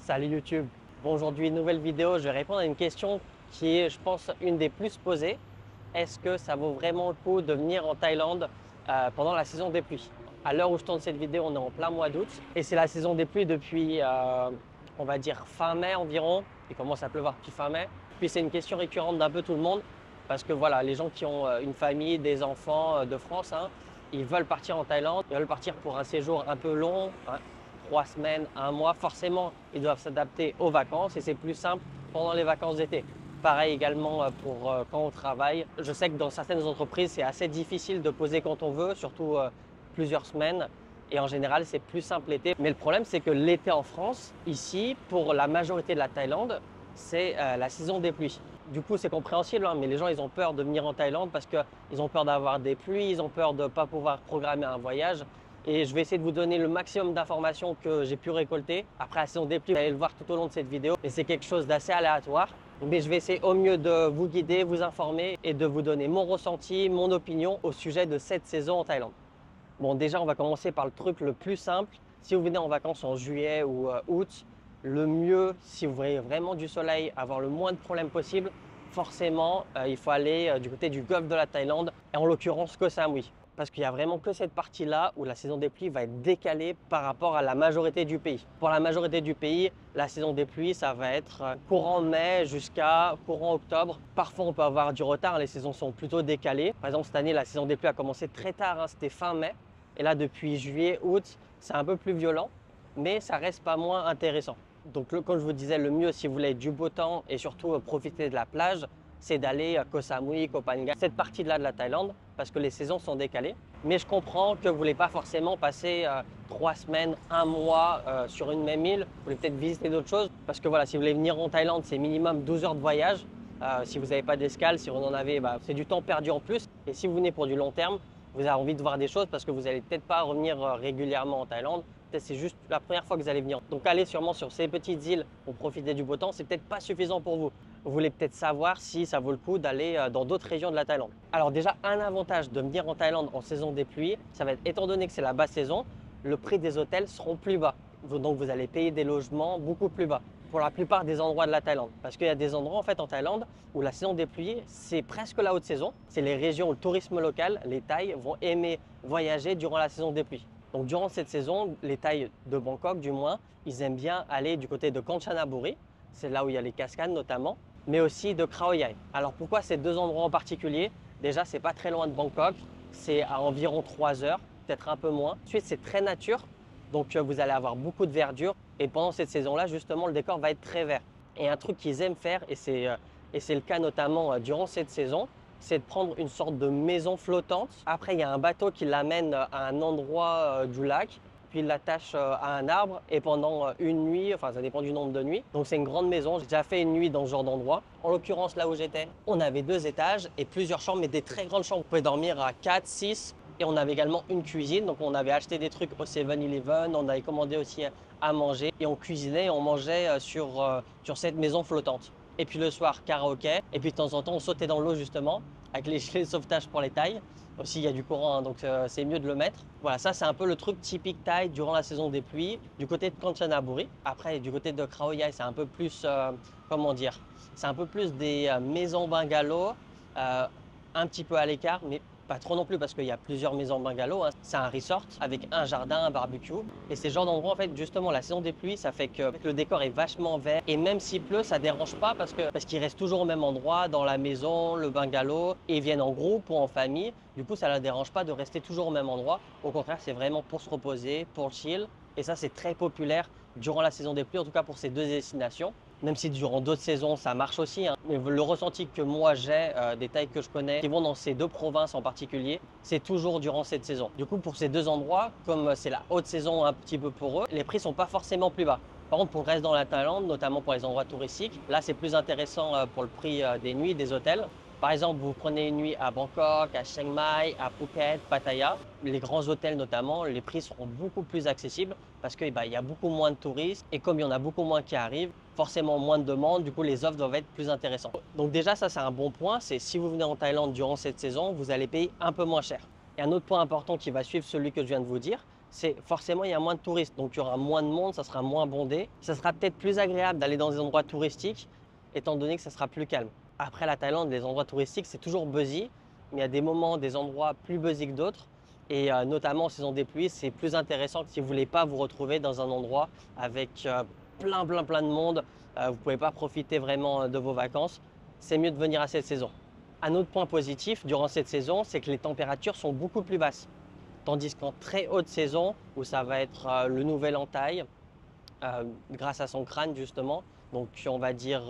Salut YouTube. Bon, aujourd'hui, nouvelle vidéo. Je vais répondre à une question qui est, je pense, une des plus posées. Est-ce que ça vaut vraiment le coup de venir en Thaïlande pendant la saison des pluies? À l'heure où je tourne cette vidéo, on est en plein mois d'août et c'est la saison des pluies depuis, on va dire, fin mai environ. Il commence à pleuvoir depuis fin mai. Puis c'est une question récurrente d'un peu tout le monde parce que voilà, les gens qui ont une famille, des enfants de France, hein, ils veulent partir en Thaïlande, ils veulent partir pour un séjour un peu long, hein, 3 semaines, un mois. Forcément, ils doivent s'adapter aux vacances et c'est plus simple pendant les vacances d'été. Pareil également pour quand on travaille. Je sais que dans certaines entreprises, c'est assez difficile de poser quand on veut, surtout plusieurs semaines. Et en général, c'est plus simple l'été. Mais le problème, c'est que l'été en France, ici, pour la majorité de la Thaïlande, c'est la saison des pluies. Du coup, c'est compréhensible, hein, mais les gens, ils ont peur de venir en Thaïlande parce qu'ils ont peur d'avoir des pluies, ils ont peur de ne pas pouvoir programmer un voyage. Et je vais essayer de vous donner le maximum d'informations que j'ai pu récolter. Après la saison des pluies, vous allez le voir tout au long de cette vidéo. Et c'est quelque chose d'assez aléatoire. Mais je vais essayer au mieux de vous guider, vous informer et de vous donner mon ressenti, mon opinion au sujet de cette saison en Thaïlande. Bon, déjà, on va commencer par le truc le plus simple. Si vous venez en vacances en juillet ou août, le mieux, si vous voulez vraiment du soleil, avoir le moins de problèmes possible, forcément, il faut aller du côté du golfe de la Thaïlande, et en l'occurrence Koh Samui. Parce qu'il n'y a vraiment que cette partie-là où la saison des pluies va être décalée par rapport à la majorité du pays. Pour la majorité du pays, la saison des pluies, ça va être courant mai jusqu'à courant octobre. Parfois, on peut avoir du retard, les saisons sont plutôt décalées. Par exemple, cette année, la saison des pluies a commencé très tard, hein, c'était fin mai. Et là, depuis juillet, août, c'est un peu plus violent, mais ça reste pas moins intéressant. Donc, comme je vous disais, le mieux si vous voulez du beau temps et surtout profiter de la plage, c'est d'aller à Koh Samui, Koh Phangan, cette partie-là de la Thaïlande, parce que les saisons sont décalées. Mais je comprends que vous ne voulez pas forcément passer 3 semaines, un mois sur une même île. Vous voulez peut-être visiter d'autres choses. Parce que voilà, si vous voulez venir en Thaïlande, c'est minimum 12 heures de voyage. Si vous n'avez pas d'escale, si vous en avez, c'est du temps perdu en plus. Et si vous venez pour du long terme, vous avez envie de voir des choses parce que vous n'allez peut-être pas revenir régulièrement en Thaïlande. Peut-être c'est juste la première fois que vous allez venir. Donc allez sûrement sur ces petites îles pour profiter du beau temps, c'est peut-être pas suffisant pour vous. Vous voulez peut-être savoir si ça vaut le coup d'aller dans d'autres régions de la Thaïlande. Alors déjà, un avantage de venir en Thaïlande en saison des pluies, ça va être, étant donné que c'est la basse saison, le prix des hôtels seront plus bas. Donc vous allez payer des logements beaucoup plus bas pour la plupart des endroits de la Thaïlande. Parce qu'il y a des endroits en fait en Thaïlande où la saison des pluies, c'est presque la haute saison. C'est les régions où le tourisme local, les Thaïs, vont aimer voyager durant la saison des pluies. Donc durant cette saison, les Thaïs de Bangkok du moins, ils aiment bien aller du côté de Kanchanaburi, c'est là où il y a les cascades notamment, mais aussi de Kraoy Yai. Alors pourquoi ces deux endroits en particulier? Déjà, c'est pas très loin de Bangkok, c'est à environ 3 heures, peut-être un peu moins. Ensuite, c'est très nature, donc vous allez avoir beaucoup de verdure et pendant cette saison-là, justement, le décor va être très vert. Et un truc qu'ils aiment faire, et c'est le cas notamment durant cette saison, c'est de prendre une sorte de maison flottante. Après, il y a un bateau qui l'amène à un endroit du lac, puis il l'attache à un arbre et pendant une nuit, enfin ça dépend du nombre de nuits. Donc c'est une grande maison, j'ai déjà fait une nuit dans ce genre d'endroit. En l'occurrence, là où j'étais, on avait 2 étages et plusieurs chambres, mais des très grandes chambres. Vous pouvez dormir à 4, 6. Et on avait également une cuisine, donc on avait acheté des trucs au 7-Eleven, on avait commandé aussi à manger et on cuisinait et on mangeait sur cette maison flottante. Et puis le soir, karaoké. Et puis de temps en temps, on sautait dans l'eau justement avec les gilets de sauvetage pour les Thaïs. Aussi, il y a du courant, hein, donc c'est mieux de le mettre. Voilà, ça c'est un peu le truc typique Thaï durant la saison des pluies, du côté de Kanchanaburi. Après, du côté de Kraoy Yai, c'est un peu plus, comment dire, c'est un peu plus des maisons bungalows, un petit peu à l'écart, mais pas trop non plus parce qu'il y a plusieurs maisons bungalows, hein. C'est un resort avec un jardin, un barbecue. Et ces genres d'endroits, en fait, justement, la saison des pluies, ça fait que le décor est vachement vert. Et même s'il pleut, ça dérange pas parce qu'ils restent toujours au même endroit, dans la maison, le bungalow, et ils viennent en groupe ou en famille. Du coup, ça ne leur dérange pas de rester toujours au même endroit. Au contraire, c'est vraiment pour se reposer, pour le chill. Et ça, c'est très populaire durant la saison des pluies, en tout cas pour ces deux destinations. Même si durant d'autres saisons, ça marche aussi, hein. Mais le ressenti que moi j'ai, des Thaïs que je connais, qui vont dans ces deux provinces en particulier, c'est toujours durant cette saison. Du coup, pour ces deux endroits, comme c'est la haute saison un petit peu pour eux, les prix sont pas forcément plus bas. Par contre, pour le reste dans la Thaïlande, notamment pour les endroits touristiques, là, c'est plus intéressant pour le prix des nuits, des hôtels. Par exemple, vous prenez une nuit à Bangkok, à Chiang Mai, à Phuket, Pattaya, les grands hôtels notamment, les prix seront beaucoup plus accessibles parce qu'il y a beaucoup moins de touristes et comme il y en a beaucoup moins qui arrivent, forcément moins de demandes, du coup les offres doivent être plus intéressantes. Donc déjà ça c'est un bon point, c'est si vous venez en Thaïlande durant cette saison, vous allez payer un peu moins cher. Et un autre point important qui va suivre celui que je viens de vous dire, c'est forcément il y a moins de touristes, donc il y aura moins de monde, ça sera moins bondé. Ça sera peut-être plus agréable d'aller dans des endroits touristiques, étant donné que ça sera plus calme. Après la Thaïlande, les endroits touristiques, c'est toujours buzzy, mais il y a des moments, des endroits plus buzzy que d'autres. Et notamment en saison des pluies, c'est plus intéressant que si vous ne voulez pas vous retrouver dans un endroit avec plein de monde. Vous ne pouvez pas profiter vraiment de vos vacances. C'est mieux de venir à cette saison. Un autre point positif durant cette saison, c'est que les températures sont beaucoup plus basses. Tandis qu'en très haute saison, où ça va être le nouvel entaille, grâce à son crâne justement, donc on va dire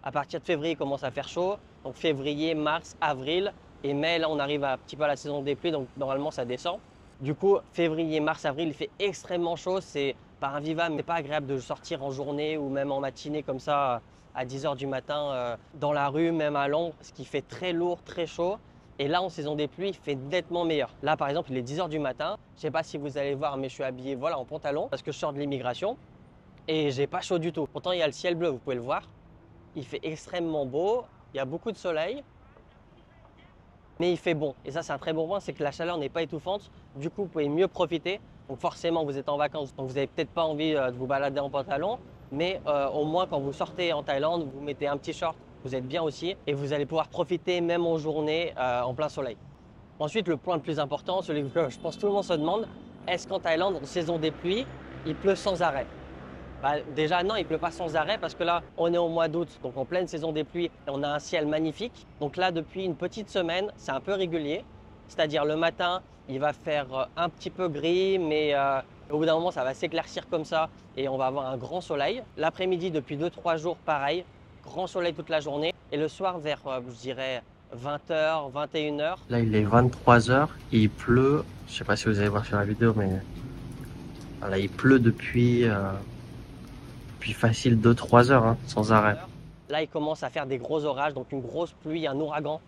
à partir de février, il commence à faire chaud. Donc février, mars, avril et mai, là on arrive un petit peu à la saison des pluies, donc normalement ça descend. Du coup, février, mars, avril, il fait extrêmement chaud. C'est pas invivable, mais pas agréable de sortir en journée ou même en matinée comme ça à 10 h du matin dans la rue, même à l'ombre, ce qui fait très lourd, très chaud. Et là, en saison des pluies, il fait nettement meilleur. Là, par exemple, il est 10 h du matin. Je ne sais pas si vous allez voir, mais je suis habillé voilà, en pantalon parce que je sors de l'immigration et j'ai pas chaud du tout. Pourtant, il y a le ciel bleu, vous pouvez le voir. Il fait extrêmement beau, il y a beaucoup de soleil, mais il fait bon. Et ça, c'est un très bon point, c'est que la chaleur n'est pas étouffante. Du coup, vous pouvez mieux profiter. Donc forcément, vous êtes en vacances, donc vous n'avez peut-être pas envie de vous balader en pantalon. Mais au moins, quand vous sortez en Thaïlande, vous mettez un petit short, vous êtes bien aussi. Et vous allez pouvoir profiter même en journée en plein soleil. Ensuite, le point le plus important, celui que je pense tout le monde se demande, est-ce qu'en Thaïlande, en saison des pluies, il pleut sans arrêt? Déjà non, il ne pleut pas sans arrêt parce que là, on est au mois d'août, donc en pleine saison des pluies, et on a un ciel magnifique. Donc là, depuis une petite semaine, c'est un peu régulier. C'est-à-dire le matin, il va faire un petit peu gris, mais au bout d'un moment, ça va s'éclaircir comme ça et on va avoir un grand soleil. L'après-midi, depuis 2-3 jours, pareil, grand soleil toute la journée. Et le soir, vers, je dirais, 20 h, 21 h. Là, il est 23 h, il pleut. Je ne sais pas si vous allez voir sur la vidéo, mais là, il pleut depuis facile 2-3 heures, hein, sans arrêt. Là, il commence à faire des gros orages, donc une grosse pluie, un ouragan.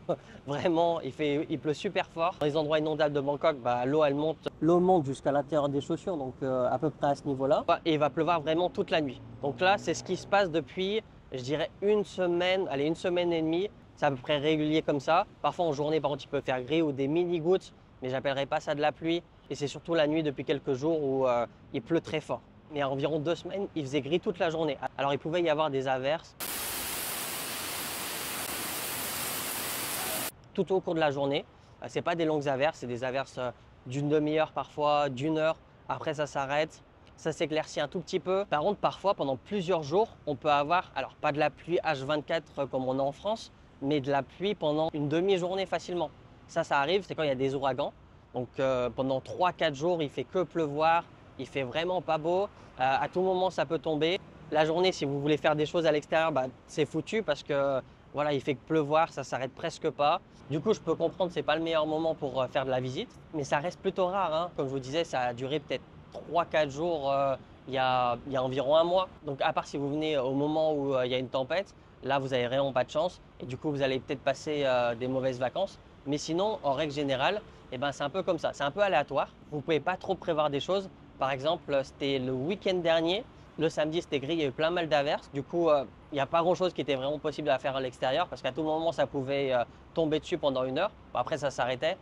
Vraiment, il pleut super fort. Dans les endroits inondables de Bangkok, l'eau monte jusqu'à l'intérieur des chaussures, donc à peu près à ce niveau-là. Et il va pleuvoir vraiment toute la nuit. Donc là, c'est ce qui se passe depuis, je dirais, une semaine et demie. C'est à peu près régulier comme ça. Parfois, en journée, par contre, il peut faire gris ou des mini-gouttes, mais j'appellerais pas ça de la pluie. Et c'est surtout la nuit depuis quelques jours où il pleut très fort. Mais il y a environ 2 semaines, il faisait gris toute la journée. Alors, il pouvait y avoir des averses tout au cours de la journée. Ce n'est pas des longues averses, c'est des averses d'une demi-heure parfois, d'1 heure. Après, ça s'arrête, ça s'éclaircit un tout petit peu. Par contre, parfois, pendant plusieurs jours, on peut avoir, alors pas de la pluie H24 comme on a en France, mais de la pluie pendant une demi-journée facilement. Ça arrive, c'est quand il y a des ouragans. Donc, pendant 3-4 jours, il fait que pleuvoir. Il fait vraiment pas beau, à tout moment ça peut tomber. La journée, si vous voulez faire des choses à l'extérieur, c'est foutu parce que voilà, il fait que pleuvoir, ça s'arrête presque pas. Du coup, je peux comprendre que ce n'est pas le meilleur moment pour faire de la visite, mais ça reste plutôt rare, hein. Comme je vous disais, ça a duré peut-être 3-4 jours il y a environ un mois. Donc à part si vous venez au moment où il y a une tempête, là vous n'avez vraiment pas de chance et du coup vous allez peut-être passer des mauvaises vacances. Mais sinon, en règle générale, c'est un peu comme ça, c'est un peu aléatoire. Vous ne pouvez pas trop prévoir des choses. Par exemple, c'était le week-end dernier, le samedi c'était gris, il y a eu plein mal d'averses. Du coup, il n'y a pas grand-chose qui était vraiment possible à faire à l'extérieur parce qu'à tout moment, ça pouvait tomber dessus pendant 1 heure. Bon, après, ça s'arrêtait.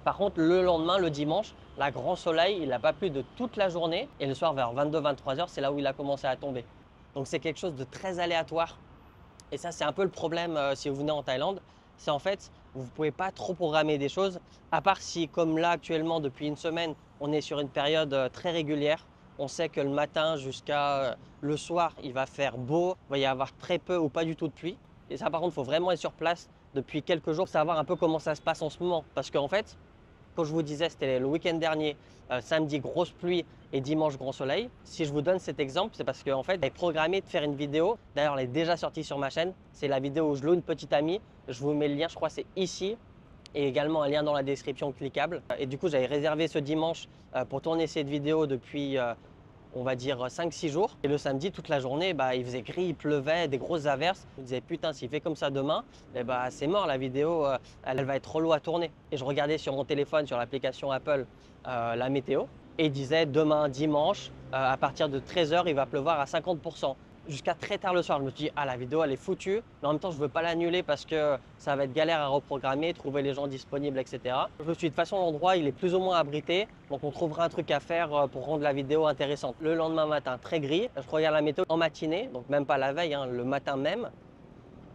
Par contre, le lendemain, le dimanche, là, grand soleil, il n'a pas plu de toute la journée. Et le soir, vers 22-23 heures, c'est là où il a commencé à tomber. Donc, c'est quelque chose de très aléatoire. Et ça, c'est un peu le problème si vous venez en Thaïlande. C'est en fait, vous ne pouvez pas trop programmer des choses, à part si, comme là actuellement, depuis une semaine, on est sur une période très régulière. On sait que le matin jusqu'à le soir, il va faire beau, il va y avoir très peu ou pas du tout de pluie. Et ça, par contre, il faut vraiment être sur place depuis quelques jours pour savoir un peu comment ça se passe en ce moment. Parce qu'en fait, comme je vous disais, c'était le week-end dernier, samedi, grosse pluie et dimanche, grand soleil. Si je vous donne cet exemple, c'est parce qu'en fait, j'avais programmé de faire une vidéo. D'ailleurs, elle est déjà sortie sur ma chaîne. C'est la vidéo où je loue une petite amie. Je vous mets le lien, je crois que c'est ici. Et également un lien dans la description cliquable. Et du coup, j'avais réservé ce dimanche pour tourner cette vidéo depuis, on va dire, 5-6 jours. Et le samedi, toute la journée, il faisait gris, il pleuvait, des grosses averses. Je me disais, putain, s'il fait comme ça demain, c'est mort, la vidéo, elle va être relou à tourner. Et je regardais sur mon téléphone, sur l'application Apple, la météo. Et il disait, demain, dimanche, à partir de 13 h, il va pleuvoir à 50%. jusqu'à très tard le soir. Je me suis dit, ah, la vidéo, elle est foutue, mais en même temps, je ne veux pas l'annuler parce que ça va être galère à reprogrammer, trouver les gens disponibles, etc. Je me suis dit, de toute façon, l'endroit, il est plus ou moins abrité, donc on trouvera un truc à faire pour rendre la vidéo intéressante. Le lendemain matin, très gris, je regarde la météo en matinée, donc même pas la veille, hein, le matin même,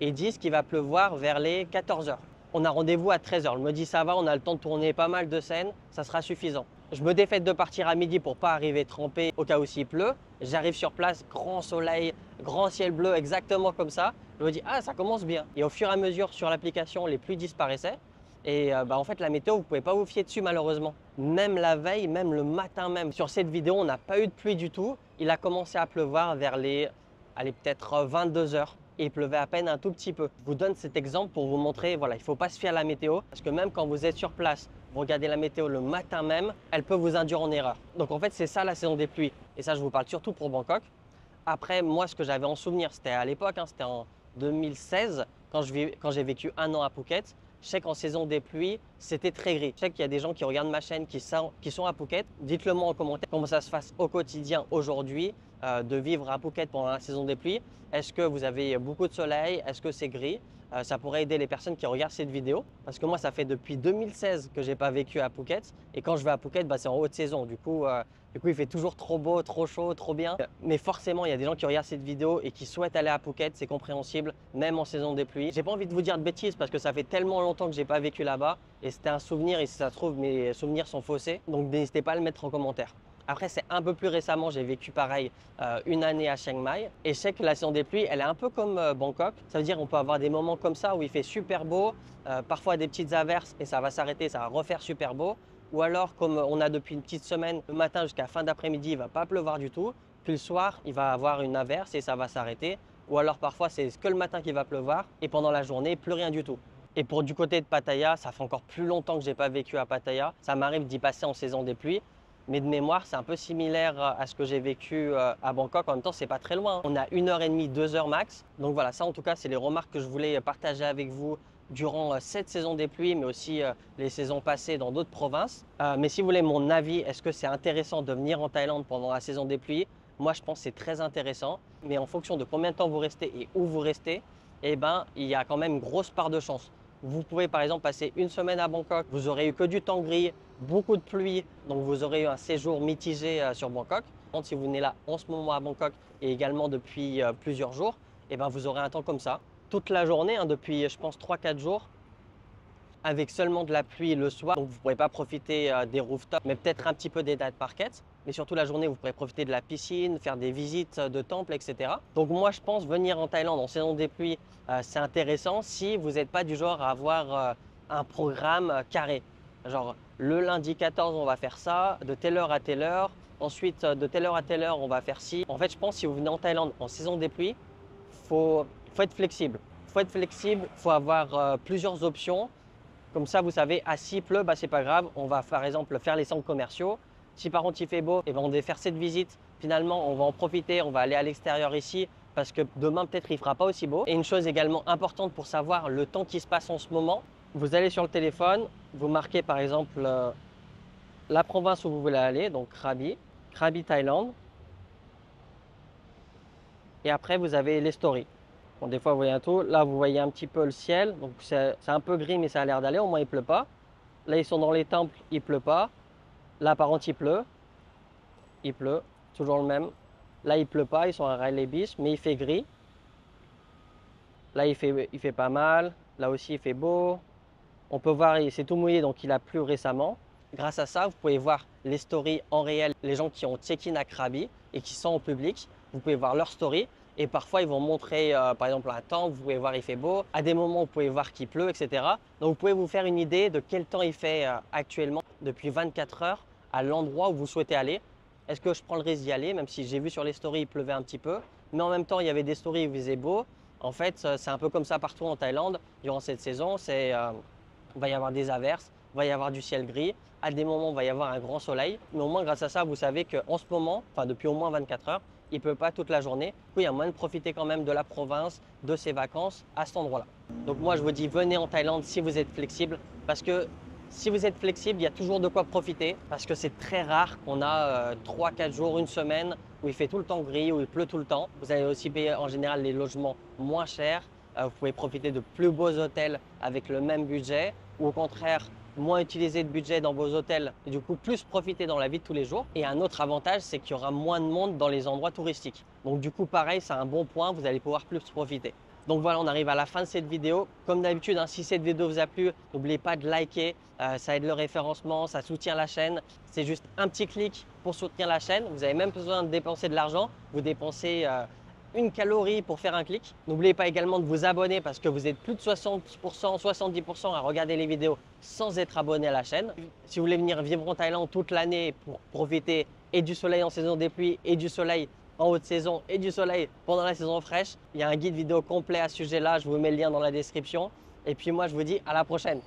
et ils disent qu'il va pleuvoir vers les 14 heures. On a rendez-vous à 13 heures. Je me dis, ça va, on a le temps de tourner pas mal de scènes, ça sera suffisant. Je me défais de partir à midi pour pas arriver trempé au cas où s'il pleut. J'arrive sur place, grand soleil, grand ciel bleu, exactement comme ça. Je me dis, ah, ça commence bien. Et au fur et à mesure, sur l'application, les pluies disparaissaient. Et en fait, la météo, vous ne pouvez pas vous fier dessus malheureusement. Même la veille, même le matin même. Sur cette vidéo, on n'a pas eu de pluie du tout. Il a commencé à pleuvoir vers les, allez, peut-être 22 heures. Et il pleuvait à peine un tout petit peu. Je vous donne cet exemple pour vous montrer, voilà, il ne faut pas se fier à la météo. Parce que même quand vous êtes sur place, vous regardez la météo le matin même, elle peut vous induire en erreur. Donc en fait, c'est ça la saison des pluies. Et ça, je vous parle surtout pour Bangkok. Après, moi, ce que j'avais en souvenir, c'était à l'époque, hein, c'était en 2016, quand j'ai vécu un an à Phuket. Je sais qu'en saison des pluies, c'était très gris. Je sais qu'il y a des gens qui regardent ma chaîne qui sont à Phuket. Dites-le moi en commentaire comment ça se passe au quotidien aujourd'hui de vivre à Phuket pendant la saison des pluies. Est-ce que vous avez beaucoup de soleil? Est-ce que c'est gris? Ça pourrait aider les personnes qui regardent cette vidéo. Parce que moi, ça fait depuis 2016 que je n'ai pas vécu à Phuket. Et quand je vais à Phuket, c'est en haute saison. Du coup, il fait toujours trop beau, trop chaud, trop bien. Mais forcément, il y a des gens qui regardent cette vidéo et qui souhaitent aller à Phuket. C'est compréhensible, même en saison des pluies. J'ai pas envie de vous dire de bêtises parce que ça fait tellement longtemps que j'ai pas vécu là-bas. Et c'était un souvenir et si ça se trouve, mes souvenirs sont faussés. Donc n'hésitez pas à le mettre en commentaire. Après, c'est un peu plus récemment, j'ai vécu pareil une année à Chiang Mai. Et je sais que la saison des pluies, elle est un peu comme Bangkok. Ça veut dire qu'on peut avoir des moments comme ça où il fait super beau, parfois des petites averses et ça va s'arrêter, ça va refaire super beau. Ou alors, comme on a depuis une petite semaine, le matin jusqu'à fin d'après-midi, il ne va pas pleuvoir du tout. Puis le soir, il va avoir une averse et ça va s'arrêter. Ou alors parfois, c'est que le matin qu'il va pleuvoir et pendant la journée, plus rien du tout. Et pour du côté de Pattaya, ça fait encore plus longtemps que je n'ai pas vécu à Pattaya. Ça m'arrive d'y passer en saison des pluies. Mais de mémoire, c'est un peu similaire à ce que j'ai vécu à Bangkok. En même temps, c'est pas très loin. On a 1h30, 2 heures max. Donc voilà, ça en tout cas, c'est les remarques que je voulais partager avec vous durant cette saison des pluies, mais aussi les saisons passées dans d'autres provinces. Mais si vous voulez mon avis, est-ce que c'est intéressant de venir en Thaïlande pendant la saison des pluies? Moi, je pense que c'est très intéressant. Mais en fonction de combien de temps vous restez et où vous restez, eh ben, il y a quand même une grosse part de chance. Vous pouvez par exemple passer une semaine à Bangkok, vous aurez eu que du temps gris, beaucoup de pluie, donc vous aurez eu un séjour mitigé sur Bangkok. Si vous venez là en ce moment à Bangkok et également depuis plusieurs jours, eh ben, vous aurez un temps comme ça. Toute la journée, hein, depuis je pense 3-4 jours, avec seulement de la pluie le soir, donc vous ne pourrez pas profiter des rooftops, mais peut-être un petit peu des night markets. Mais surtout la journée, vous pourrez profiter de la piscine, faire des visites de temples, etc. Donc moi, je pense venir en Thaïlande en saison des pluies, c'est intéressant si vous n'êtes pas du genre à avoir un programme carré. Genre le lundi 14, on va faire ça, de telle heure à telle heure. Ensuite, de telle heure à telle heure, on va faire ci. En fait, je pense que si vous venez en Thaïlande en saison des pluies, faut être flexible. Il faut être flexible, il faut avoir plusieurs options. Comme ça, vous savez, s'il pleut, c'est pas grave. On va par exemple faire les centres commerciaux. Si par contre il fait beau, on va faire cette visite. Finalement, on va en profiter, on va aller à l'extérieur ici parce que demain peut-être il ne fera pas aussi beau. Et une chose également importante pour savoir le temps qui se passe en ce moment, vous allez sur le téléphone, vous marquez par exemple la province où vous voulez aller, donc Krabi, Krabi Thaïlande. Et après vous avez les stories. Bon, des fois vous voyez un tout, là vous voyez un petit peu le ciel, donc c'est un peu gris mais ça a l'air d'aller, au moins il ne pleut pas. Là ils sont dans les temples, il ne pleut pas. Là, par contre, il pleut, toujours le même. Là, il pleut pas, ils sont à Railay Beach, mais il fait gris. Là, il fait pas mal. Là aussi, il fait beau. On peut voir, c'est tout mouillé, donc il a plu récemment. Grâce à ça, vous pouvez voir les stories en réel, les gens qui ont check-in à Krabi et qui sont en public. Vous pouvez voir leurs stories. Et parfois, ils vont montrer, par exemple, un temps, vous pouvez voir il fait beau. À des moments, vous pouvez voir qu'il pleut, etc. Donc, vous pouvez vous faire une idée de quel temps il fait actuellement depuis 24 heures à l'endroit où vous souhaitez aller. Est-ce que je prends le risque d'y aller, même si j'ai vu sur les stories, il pleuvait un petit peu. Mais en même temps, il y avait des stories où il faisait beau. En fait, c'est un peu comme ça partout en Thaïlande. Durant cette saison, il va y avoir des averses, il va y avoir du ciel gris. À des moments, il va y avoir un grand soleil. Mais au moins, grâce à ça, vous savez qu'en ce moment, enfin depuis au moins 24 heures, il ne pleut pas toute la journée. Du coup, il y a moyen de profiter quand même de la province, de ses vacances à cet endroit-là. Donc moi, je vous dis, venez en Thaïlande si vous êtes flexible parce que Si vous êtes flexible, il y a toujours de quoi profiter parce que c'est très rare qu'on a 3-4 jours, une semaine où il fait tout le temps gris, où il pleut tout le temps. Vous allez aussi payer en général les logements moins chers. Vous pouvez profiter de plus beaux hôtels avec le même budget ou au contraire, moins utiliser de budget dans vos hôtels et du coup plus profiter dans la vie de tous les jours. Et un autre avantage, c'est qu'il y aura moins de monde dans les endroits touristiques. Donc du coup, pareil, c'est un bon point, vous allez pouvoir plus profiter. Donc voilà, on arrive à la fin de cette vidéo. Comme d'habitude, si cette vidéo vous a plu, n'oubliez pas de liker, ça aide le référencement, ça soutient la chaîne. C'est juste un petit clic pour soutenir la chaîne. Vous n'avez même pas besoin de dépenser de l'argent. Vous dépensez une calorie pour faire un clic. N'oubliez pas également de vous abonner parce que vous êtes plus de 60%, 70% à regarder les vidéos sans être abonné à la chaîne. Si vous voulez venir vivre en Thaïlande toute l'année pour profiter et du soleil en saison des pluies et du soleil en haute saison et du soleil pendant la saison fraîche, il y a un guide vidéo complet à ce sujet-là. Je vous mets le lien dans la description. Et puis moi, je vous dis à la prochaine.